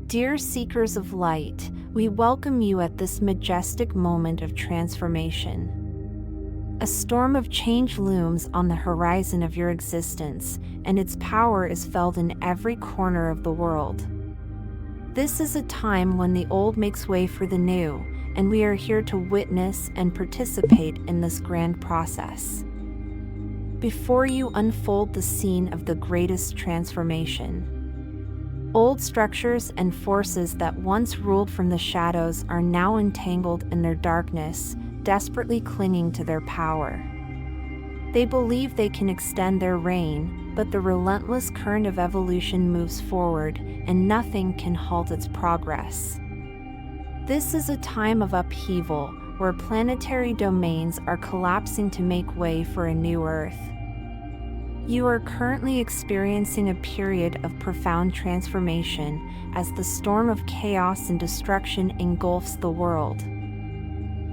Dear seekers of light, we welcome you at this majestic moment of transformation. A storm of change looms on the horizon of your existence, and its power is felt in every corner of the world. This is a time when the old makes way for the new, and we are here to witness and participate in this grand process. Before you unfold the scene of the greatest transformation, old structures and forces that once ruled from the shadows are now entangled in their darkness, desperately clinging to their power. They believe they can extend their reign, but the relentless current of evolution moves forward, and nothing can halt its progress. This is a time of upheaval, where planetary domains are collapsing to make way for a new Earth. You are currently experiencing a period of profound transformation as the storm of chaos and destruction engulfs the world.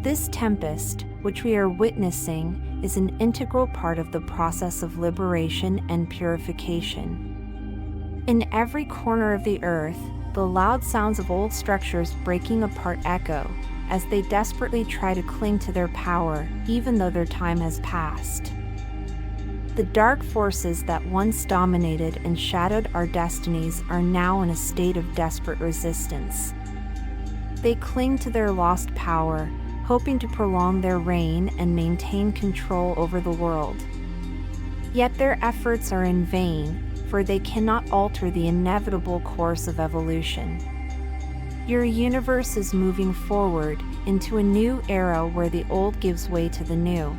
This tempest, which we are witnessing, is an integral part of the process of liberation and purification. In every corner of the Earth, the loud sounds of old structures breaking apart echo, as they desperately try to cling to their power, even though their time has passed. The dark forces that once dominated and shadowed our destinies are now in a state of desperate resistance. They cling to their lost power, hoping to prolong their reign and maintain control over the world. Yet their efforts are in vain, for they cannot alter the inevitable course of evolution. Your universe is moving forward into a new era where the old gives way to the new.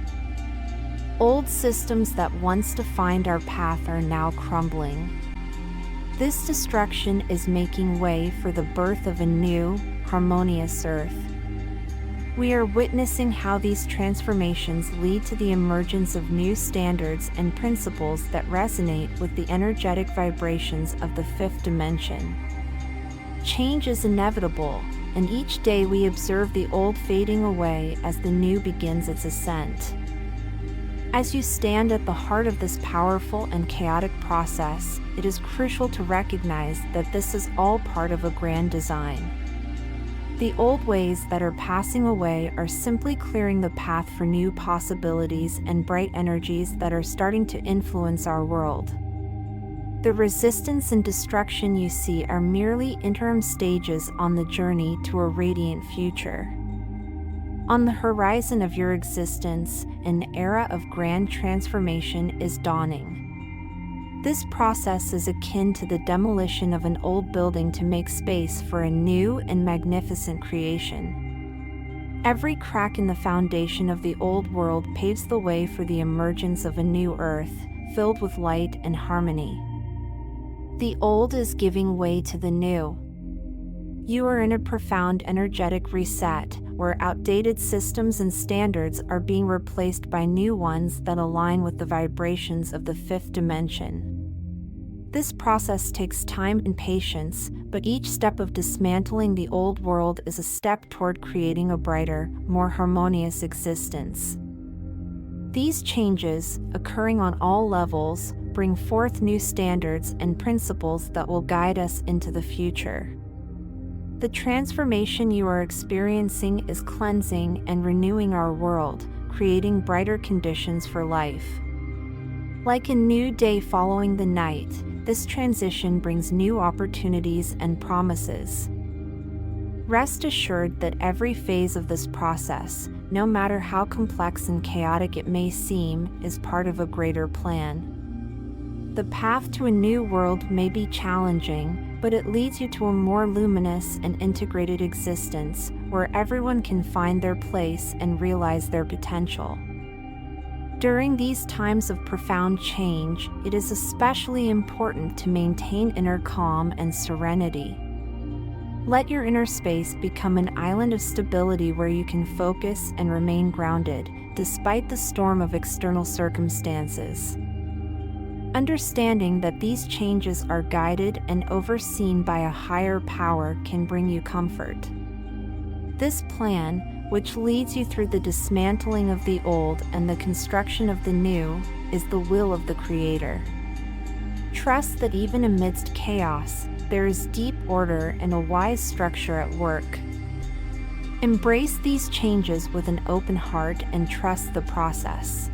Old systems that once defined our path are now crumbling. This destruction is making way for the birth of a new, harmonious Earth. We are witnessing how these transformations lead to the emergence of new standards and principles that resonate with the energetic vibrations of the fifth dimension. Change is inevitable, and each day we observe the old fading away as the new begins its ascent. As you stand at the heart of this powerful and chaotic process, it is crucial to recognize that this is all part of a grand design. The old ways that are passing away are simply clearing the path for new possibilities and bright energies that are starting to influence our world. The resistance and destruction you see are merely interim stages on the journey to a radiant future. On the horizon of your existence, an era of grand transformation is dawning. This process is akin to the demolition of an old building to make space for a new and magnificent creation. Every crack in the foundation of the old world paves the way for the emergence of a new Earth, filled with light and harmony. The old is giving way to the new. You are in a profound energetic reset, where outdated systems and standards are being replaced by new ones that align with the vibrations of the fifth dimension. This process takes time and patience, but each step of dismantling the old world is a step toward creating a brighter, more harmonious existence. These changes, occurring on all levels, bring forth new standards and principles that will guide us into the future. The transformation you are experiencing is cleansing and renewing our world, creating brighter conditions for life. Like a new day following the night, this transition brings new opportunities and promises. Rest assured that every phase of this process, no matter how complex and chaotic it may seem, is part of a greater plan. The path to a new world may be challenging, but it leads you to a more luminous and integrated existence, where everyone can find their place and realize their potential. During these times of profound change, it is especially important to maintain inner calm and serenity. Let your inner space become an island of stability where you can focus and remain grounded, despite the storm of external circumstances. Understanding that these changes are guided and overseen by a higher power can bring you comfort. This plan, which leads you through the dismantling of the old and the construction of the new, is the will of the Creator. Trust that even amidst chaos, there is deep order and a wise structure at work. Embrace these changes with an open heart and trust the process.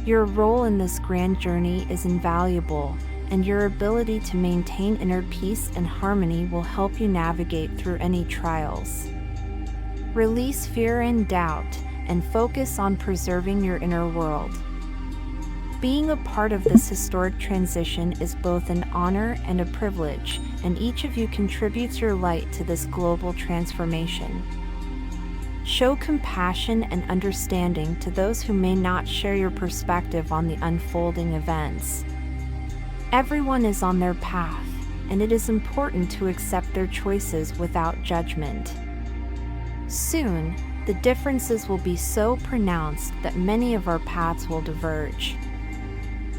Your role in this grand journey is invaluable, and your ability to maintain inner peace and harmony will help you navigate through any trials. Release fear and doubt, and focus on preserving your inner world. Being a part of this historic transition is both an honor and a privilege, and each of you contributes your light to this global transformation. Show compassion and understanding to those who may not share your perspective on the unfolding events. Everyone is on their path, and it is important to accept their choices without judgment. Soon, the differences will be so pronounced that many of our paths will diverge.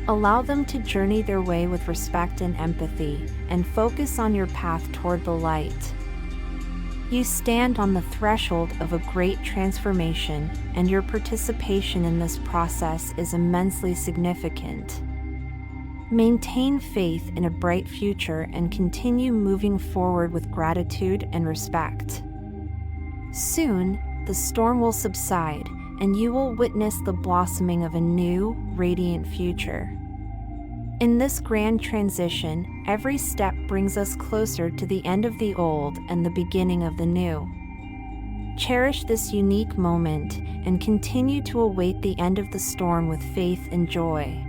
Allow them to journey their way with respect and empathy, and focus on your path toward the light. You stand on the threshold of a great transformation, and your participation in this process is immensely significant. Maintain faith in a bright future and continue moving forward with gratitude and respect. Soon, the storm will subside, and you will witness the blossoming of a new, radiant future. In this grand transition, every step brings us closer to the end of the old and the beginning of the new. Cherish this unique moment and continue to await the end of the storm with faith and joy.